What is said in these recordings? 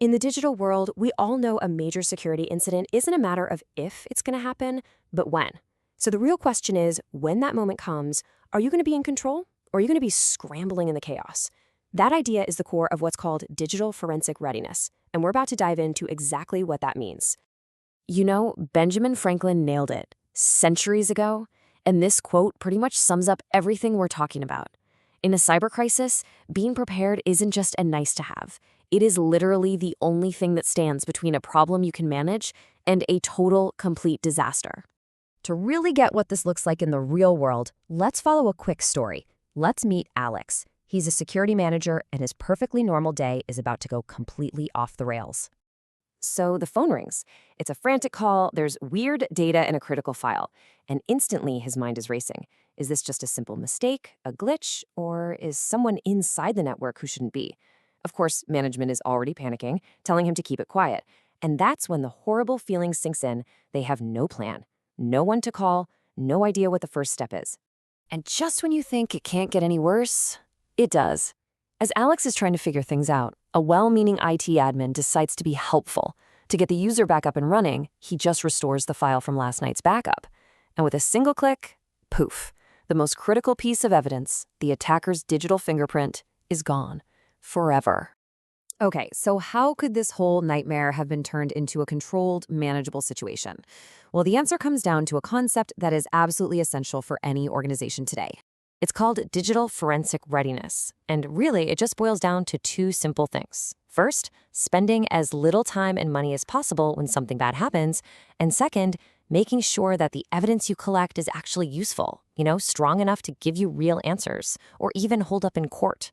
In the digital world, we all know a major security incident isn't a matter of if it's going to happen, but when. So the real question is, when that moment comes, are you going to be in control or are you going to be scrambling in the chaos? That idea is the core of what's called digital forensic readiness, and we're about to dive into exactly what that means. You know, Benjamin Franklin nailed it centuries ago, and this quote pretty much sums up everything we're talking about. In a cyber crisis, being prepared isn't just a nice to have. It is literally the only thing that stands between a problem you can manage and a total, complete disaster. To really get what this looks like in the real world, let's follow a quick story. Let's meet Alex. He's a security manager, and his perfectly normal day is about to go completely off the rails. So the phone rings. It's a frantic call, there's weird data in a critical file, and instantly his mind is racing. Is this just a simple mistake, a glitch, or is someone inside the network who shouldn't be? Of course, management is already panicking, telling him to keep it quiet. And that's when the horrible feeling sinks in. They have no plan, no one to call, no idea what the first step is. And just when you think it can't get any worse, it does. As Alex is trying to figure things out, a well-meaning IT admin decides to be helpful. To get the user back up and running, he just restores the file from last night's backup. And with a single click, poof, the most critical piece of evidence, the attacker's digital fingerprint, is gone. Forever. Okay, so how could this whole nightmare have been turned into a controlled, manageable situation? Well, the answer comes down to a concept that is absolutely essential for any organization today. It's called digital forensic readiness, and really it just boils down to two simple things. First, spending as little time and money as possible when something bad happens, and second, making sure that the evidence you collect is actually useful, strong enough to give you real answers, or even hold up in court.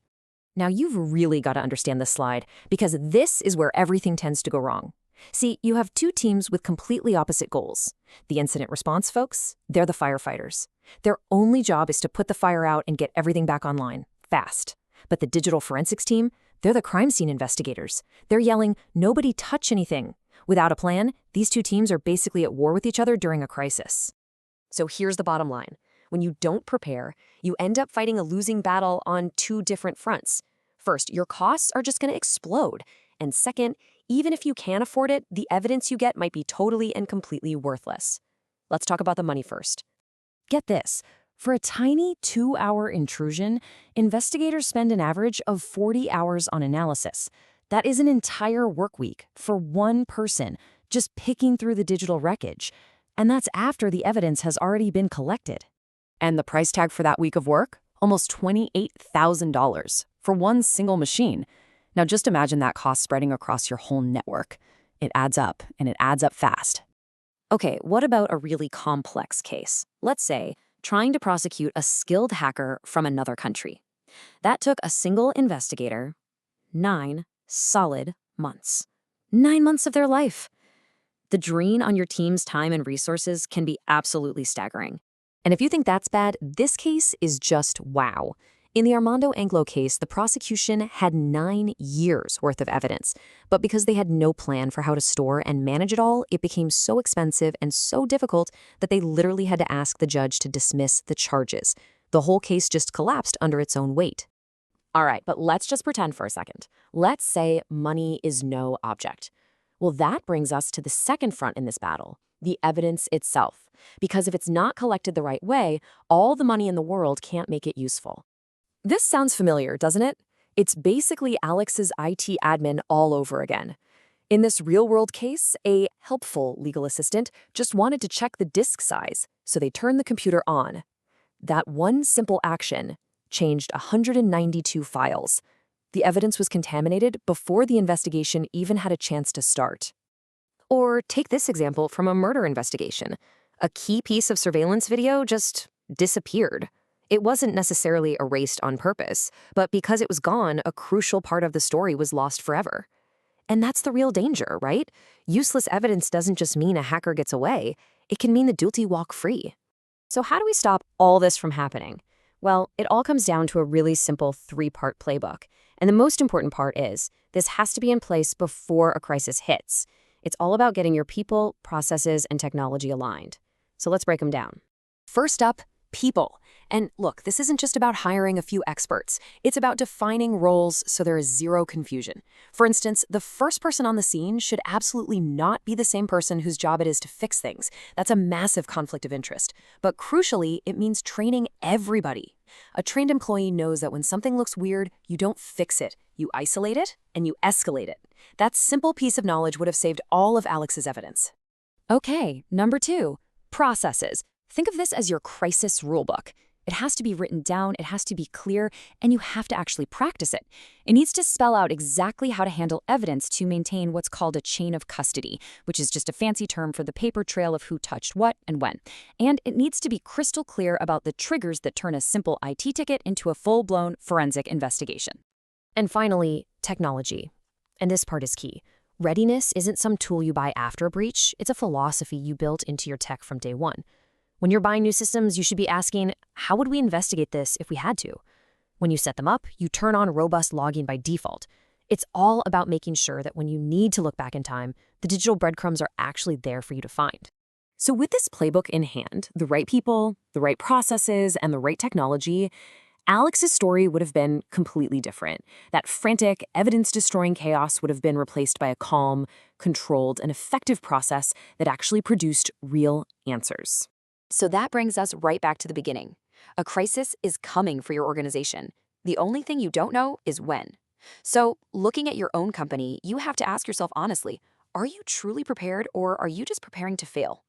Now, you've really got to understand this slide, because this is where everything tends to go wrong. See, you have two teams with completely opposite goals. The incident response folks, they're the firefighters. Their only job is to put the fire out and get everything back online, fast. But the digital forensics team, they're the crime scene investigators. They're yelling, "Nobody touch anything." Without a plan, these two teams are basically at war with each other during a crisis. So here's the bottom line. When you don't prepare, you end up fighting a losing battle on two different fronts. First, your costs are just going to explode. And second, even if you can afford it, the evidence you get might be totally and completely worthless. Let's talk about the money first. Get this. For a tiny 2-hour intrusion, investigators spend an average of 40 hours on analysis. That is an entire work week for one person, just picking through the digital wreckage. And that's after the evidence has already been collected. And the price tag for that week of work? Almost $28,000 for one single machine. Now just imagine that cost spreading across your whole network. It adds up, and it adds up fast. Okay, what about a really complex case? Let's say, trying to prosecute a skilled hacker from another country. That took a single investigator 9 solid months. 9 months of their life. The drain on your team's time and resources can be absolutely staggering. And if you think that's bad, this case is just wow. In the Armando Anglo case, the prosecution had 9 years worth of evidence. But because they had no plan for how to store and manage it all, it became so expensive and so difficult that they literally had to ask the judge to dismiss the charges. The whole case just collapsed under its own weight. All right, but let's just pretend for a second. Let's say money is no object. Well, that brings us to the second front in this battle, the evidence itself. Because if it's not collected the right way, all the money in the world can't make it useful. This sounds familiar, doesn't it? It's basically Alex's IT admin all over again. In this real-world case, a helpful legal assistant just wanted to check the disk size, so they turned the computer on. That one simple action changed 192 files. The evidence was contaminated before the investigation even had a chance to start. Or take this example from a murder investigation. A key piece of surveillance video just disappeared. It wasn't necessarily erased on purpose, but because it was gone, a crucial part of the story was lost forever. And that's the real danger, right? Useless evidence doesn't just mean a hacker gets away. It can mean the guilty walk free. So how do we stop all this from happening? Well, it all comes down to a really simple 3-part playbook. And the most important part is, this has to be in place before a crisis hits. It's all about getting your people, processes, and technology aligned. So let's break them down. First up, people. And look, this isn't just about hiring a few experts. It's about defining roles so there is zero confusion. For instance, the first person on the scene should absolutely not be the same person whose job it is to fix things. That's a massive conflict of interest. But crucially, it means training everybody. A trained employee knows that when something looks weird, you don't fix it. You isolate it and you escalate it. That simple piece of knowledge would have saved all of Alex's evidence. Okay, number 2, processes. Think of this as your crisis rulebook. It has to be written down, it has to be clear, and you have to actually practice it. It needs to spell out exactly how to handle evidence to maintain what's called a chain of custody, which is just a fancy term for the paper trail of who touched what and when. And it needs to be crystal clear about the triggers that turn a simple IT ticket into a full-blown forensic investigation. And finally, technology. And this part is key. Readiness isn't some tool you buy after a breach, it's a philosophy you built into your tech from day one. When you're buying new systems, you should be asking, how would we investigate this if we had to? When you set them up, you turn on robust logging by default. It's all about making sure that when you need to look back in time, the digital breadcrumbs are actually there for you to find. So with this playbook in hand, the right people, the right processes, and the right technology, Alex's story would have been completely different. That frantic, evidence-destroying chaos would have been replaced by a calm, controlled, and effective process that actually produced real answers. So that brings us right back to the beginning. A crisis is coming for your organization. The only thing you don't know is when. So, looking at your own company, you have to ask yourself honestly, are you truly prepared or are you just preparing to fail?